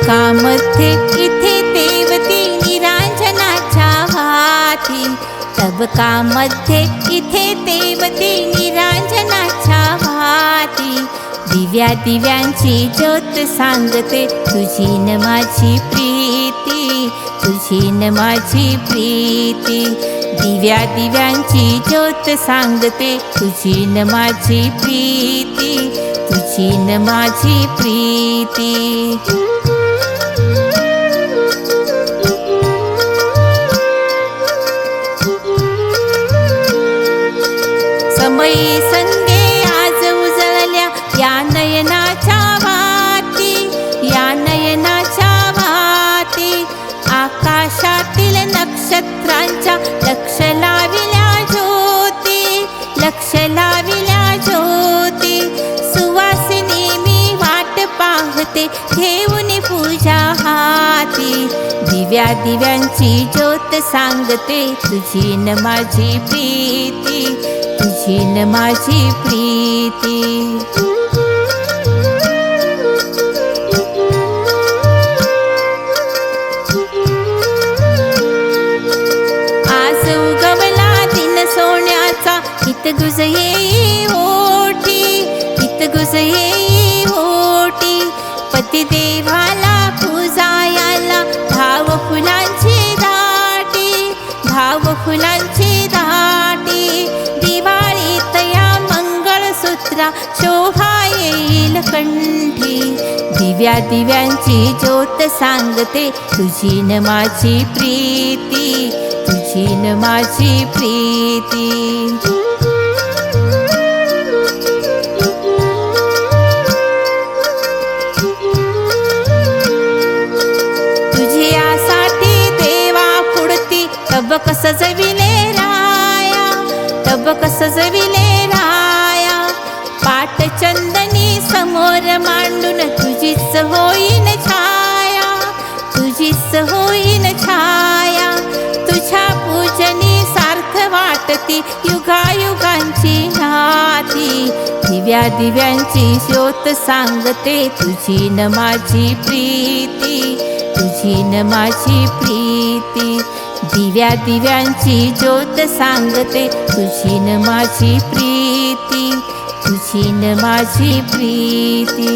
तबकामध्ये इथे देवती निरांजनाच्या हाती, तबकामध्ये इथे देवती निरांजनाच्या हाती. दिव्या दिव्यांची ज्योत सांगते तुझी न माझी प्रीती, तुझी न माझी प्रीती. दिव्या दिव्यांची ज्योत सांगते तुझी न माझी प्रीती, तुझी न माझी प्रीती. समयी संगे आज उजळल्या या नयनाच्या वाती, या नयनाच्या वाती. आकाशातील नक्षत्रांच्या लक्ष लाविल्या ज्योती, लक्ष लाविल्या ज्योती. सुवासिनी मी वाट पाहते घेऊन पूजा हाती. दिव्या दिव्यांची ज्योत सांगते तुझी न माझी प्रीती, तुझी न माझी प्रीती. आज उगवला दिन सोन्याचा, हित गुज येई ओठी, हित गुज येई ओठी. पतिदेवाला पूजायाला भाव फुलांची दाटी, भाव फुलांची दाटी. दिवाळीत या मंगळसूत्रा शोभा येईल कंठी. दिव्या दिव्यांची ज्योत सांगते तुझी न माझी प्रीती, तुझी न माझी प्रीती. तुझ्यासाठी देवा पुढती तबक सजविले राया, तबक सजविले राया. पाट चंदनी समोर मांडून तुझीच होईन छाया, तुझीच होईन छाया. तुझ्या पूजनी सार्थ वाटती युगायुगांची नाती. दिव्या दिव्यांची ज्योत सांगते तुझी न माझी प्रीती, तुझी न माझी प्रीती. दिव्या दिव्यांची ज्योत सांगते तुझी न माझी प्रीती, तुझी न माझी प्रीती.